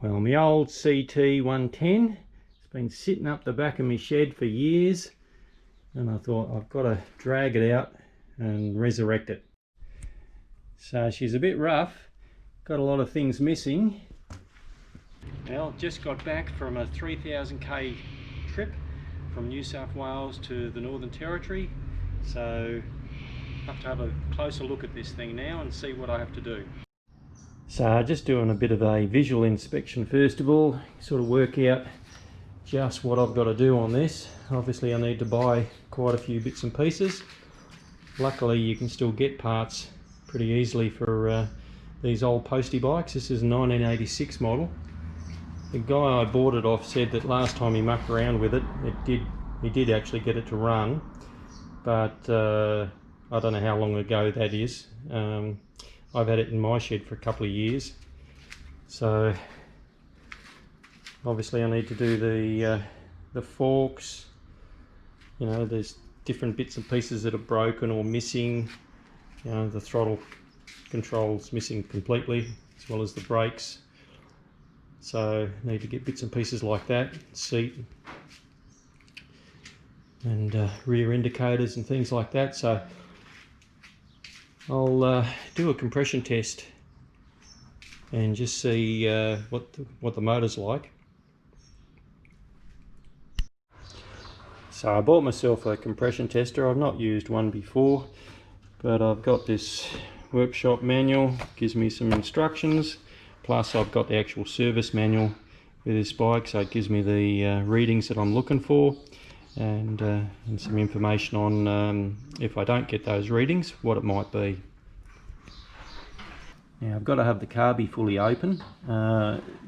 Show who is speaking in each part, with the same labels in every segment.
Speaker 1: Well, my old CT110, it's been sitting up the back of my shed for years, and I thought I've got to drag it out and resurrect it. So she's a bit rough, got a lot of things missing. Well, just got back from a 3,000k trip from New South Wales to the Northern Territory, so I have to have a closer look at this thing now and see what I have to do. So just doing a bit of a visual inspection first of all, sort of work out just what I've got to do on this. Obviously I need to buy quite a few bits and pieces. Luckily you can still get parts pretty easily for these old Postie bikes. This is a 1986 model. The guy I bought it off said that last time he mucked around with it, he did actually get it to run, but I don't know how long ago that is. I've had it in my shed for a couple of years, so obviously I need to do the forks. You know, there's different bits and pieces that are broken or missing. You know, the throttle control's missing completely, as well as the brakes. So need to get bits and pieces like that, seat and rear indicators and things like that. So I'll do a compression test and just see what the motor's like. So I bought myself a compression tester. I've not used one before, but I've got this workshop manual, gives me some instructions, plus I've got the actual service manual with this bike, so it gives me the readings that I'm looking for, and some information on if I don't get those readings, what it might be. Now I've got to have the carby fully open.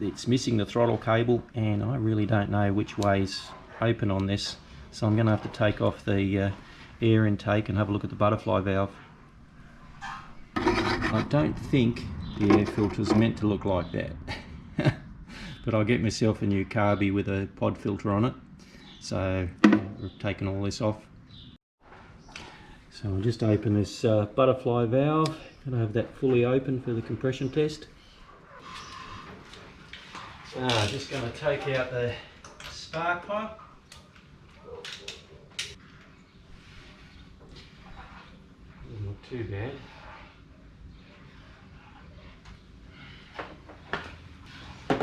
Speaker 1: It's missing the throttle cable, and I really don't know which way's open on this, so I'm going to have to take off the air intake and have a look at the butterfly valve. I don't think the air filter's meant to look like that. But I'll get myself a new carby with a pod filter on it. So we've taken all this off. So I'll just open this butterfly valve. Gonna have that fully open for the compression test. So just gonna take out the spark plug. Not too bad.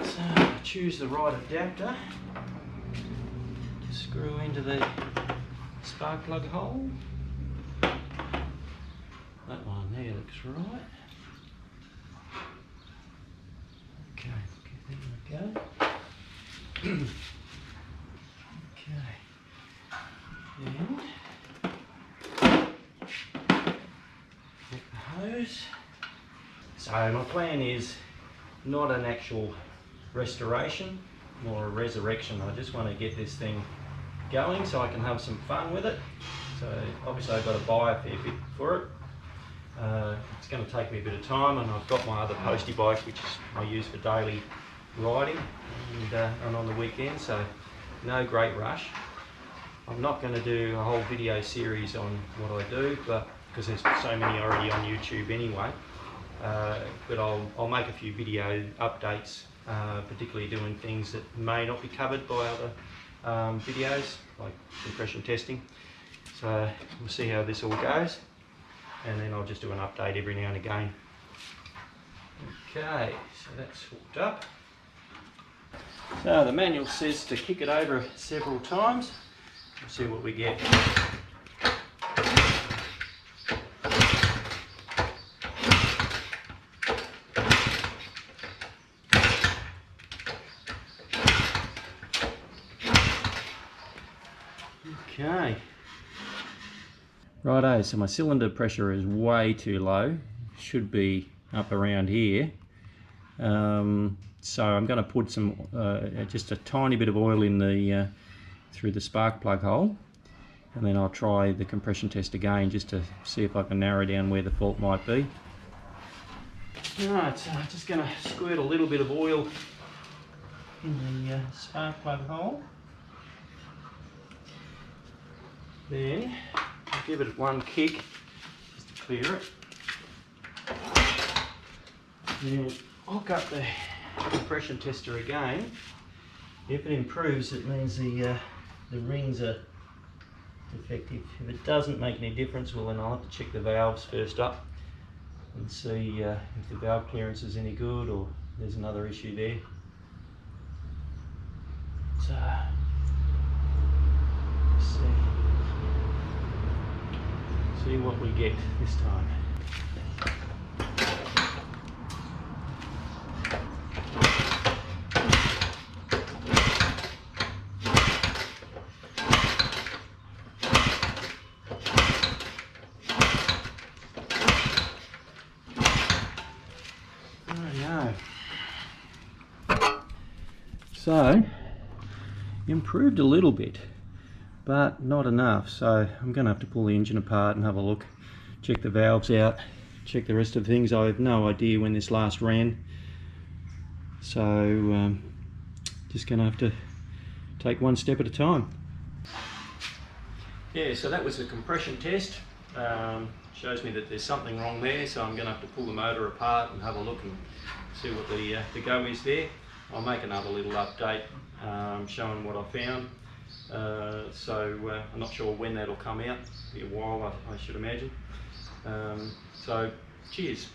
Speaker 1: So choose the right adapter to screw into the spark plug hole. That one there looks right. Okay, there we go. Okay, then get the hose. So my plan is not an actual restoration, more a resurrection. I just want to get this thing going so I can have some fun with it. So obviously I've got to buy a fair bit for it. It's going to take me a bit of time, and I've got my other Postie bike which I use for daily riding and on the weekend, so no great rush. I'm not going to do a whole video series on what I do, but because there's so many already on YouTube anyway, but I'll make a few video updates, particularly doing things that may not be covered by other videos, like compression testing. So we'll see how this all goes, and then I'll just do an update every now and again. Okay, so that's hooked up. So the manual says to kick it over several times. We'll see what we get. Okay. Righto, so my cylinder pressure is way too low. Should be up around here. So I'm going to put some, just a tiny bit of oil in the through the spark plug hole, and then I'll try the compression test again just to see if I can narrow down where the fault might be. Alright, so I'm just going to squirt a little bit of oil in the spark plug hole. Then I'll give it one kick just to clear it. Then hook up the compression tester again. If it improves, it means the rings are defective. If it doesn't make any difference, well then I'll have to check the valves first up and see if the valve clearance is any good or there's another issue there. So, let's see what we get this time. So, improved a little bit, but not enough. So I'm going to have to pull the engine apart and have a look, check the valves out, check the rest of the things. I have no idea when this last ran, so just going to have to take one step at a time. Yeah, so that was the compression test. Shows me that there's something wrong there, so I'm going to have to pull the motor apart and have a look and see what the go is there. I'll make another little update showing what I found. I'm not sure when that'll come out. It'll be a while, I should imagine. So cheers.